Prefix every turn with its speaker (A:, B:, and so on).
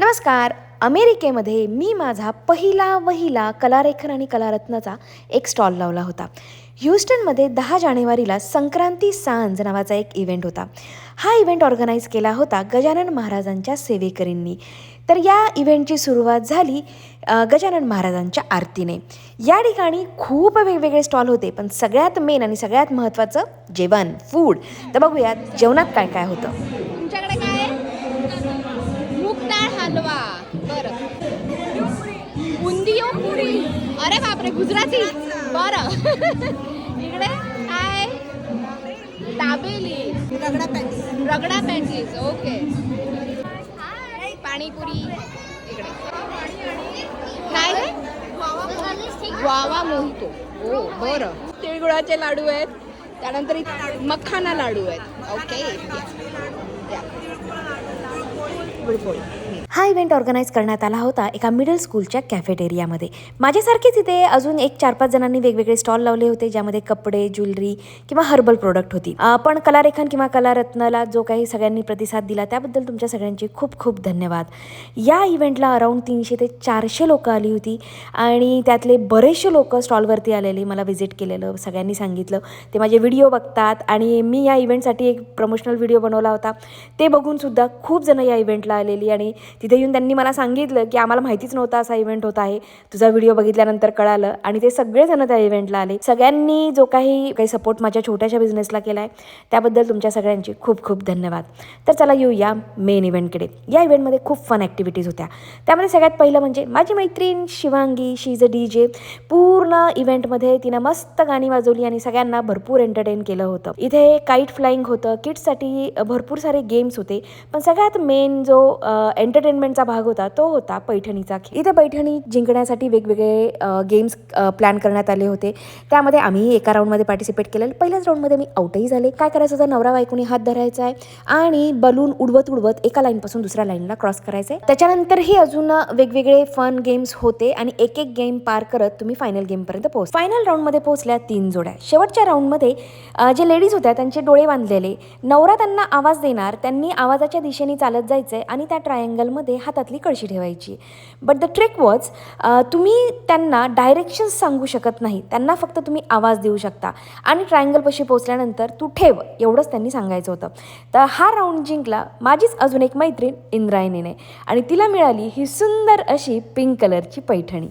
A: नमस्कार. अमेरिकेमध्ये मी माझा पहिला कलारेखन आणि कलारत्नचा एक स्टॉल लावला होता. ह्यूस्टनमध्ये 10 जानेवारीला संक्रांती सांज नावाचा एक इव्हेंट होता. हा इव्हेंट ऑर्गनाईज केला होता गजानन महाराजांच्या सेवेकरींनी. तर या इव्हेंटची सुरुवात झाली गजानन महाराजांच्या आरतीने. या ठिकाणी खूप वेगवेगळे स्टॉल होते, पण सगळ्यात मेन आणि सगळ्यात महत्त्वाचं जेवण, फूड. तर बघूयात जेवणात काय काय होतं.
B: तुमच्याकडे काय आहे? मूग डाळ हलवा. बरं. बुंदियो पुरी. अरे बापरे, गुजराती. बरं. इकडे काय? दाबेली. रगडा पॅटीस. ओके. पाणीपुरी. इकडे काय रे? Guava mojito. ओ बरं. तिळगुळाचे लाडू आहेत. त्यानंतर मखाना लाडू आहेत. ओके. गुळपोळी.
A: हा इव्हेंट ऑर्गनाईज करण्यात आला होता एका मिडल स्कूलच्या कॅफेटेरियामध्ये. माझ्यासारखेच इथे अजून 1-4-5 जणांनी वेगवेगळे स्टॉल लावले होते, ज्यामध्ये कपडे, ज्वेलरी किंवा हर्बल प्रोडक्ट होती. पण कलारेखन किंवा कलारत्नला जो काही सगळ्यांनी प्रतिसाद दिला त्याबद्दल तुमच्या सगळ्यांचे खूप खूप धन्यवाद. या इव्हेंटला अराऊंड 300 ते 400 लोकं आली होती आणि त्यातले बरेचसे लोक स्टॉलवरती आलेले, मला व्हिजिट केलेलं, सगळ्यांनी सांगितलं ते माझे व्हिडिओ बघतात. आणि मी या इव्हेंटसाठी एक प्रमोशनल व्हिडिओ बनवला होता, ते बघूनसुद्धा खूप जण या इव्हेंटला आलेली. आणि तिथे येऊन त्यांनी मला सांगितलं की आम्हाला माहितीच नव्हता असा इव्हेंट होत आहे, तुझा व्हिडिओ बघितल्यानंतर कळालं. आणि ते सगळेजण त्या इव्हेंटला आले. सगळ्यांनी जो काही सपोर्ट माझ्या छोट्याशा बिझनेसला केला आहे त्याबद्दल तुमच्या सगळ्यांचे खूप खूप धन्यवाद. तर चला येऊया मेन इव्हेंटकडे. या इव्हेंटमध्ये खूप फन ॲक्टिव्हिटीज होत्या. त्यामध्ये सगळ्यात पहिलं म्हणजे माझी मैत्रीण शिवांगी, शी इज अ DJ. पूर्ण इव्हेंटमध्ये तिनं मस्त गाणी वाजवली आणि सगळ्यांना भरपूर एंटरटेन केलं होतं. इथे काईट फ्लाईंग होतं, किड्ससाठी भरपूर सारे गेम्स होते, पण सगळ्यात मेन जो एंटरटेनमेंटचा भाग होता तो होता पैठणीचा खेळ. इथे पैठणी जिंकण्यासाठी वेगवेगळे गेम्स प्लॅन करण्यात आले होते. त्यामध्ये आम्ही एका राऊंडमध्ये पार्टिसिपेट केलेलं. पहिल्याच राऊंडमध्ये मी आउटही झाले. काय करायचं होतं, नवरा बायकोनी हात धरायचा आहे आणि बलून उडवत उडवत एका लाईनपासून दुसऱ्या लाईनला क्रॉस करायचं आहे. त्याच्यानंतरही अजून वेगवेगळे फन गेम्स होते आणि एक एक गेम पार करत तुम्ही फायनल गेमपर्यंत पोहोच. फायनल राऊंडमध्ये पोहोचल्या 3 जोड्या. शेवटच्या राऊंडमध्ये जे लेडीज होत्या त्यांचे डोळे बांधलेले, नवरा त्यांना आवाज देणार, त्यांनी आवाजाच्या दिशेने चालत जायचंय आणि त्या ट्रायंगलमध्ये हातातली कळशी ठेवायची. बट द ट्रिक वॉज, तुम्ही त्यांना डायरेक्शन्स सांगू शकत नाही, त्यांना फक्त तुम्ही आवाज देऊ शकता आणि ट्रायंगलपाशी पोहोचल्यानंतर तू ठेव एवढंच त्यांनी सांगायचं होतं. तर हा राऊंड जिंकला माझीच अजून एक मैत्रीण इंद्रायणीने आणि तिला मिळाली ही सुंदर अशी पिंक कलरची पैठणी.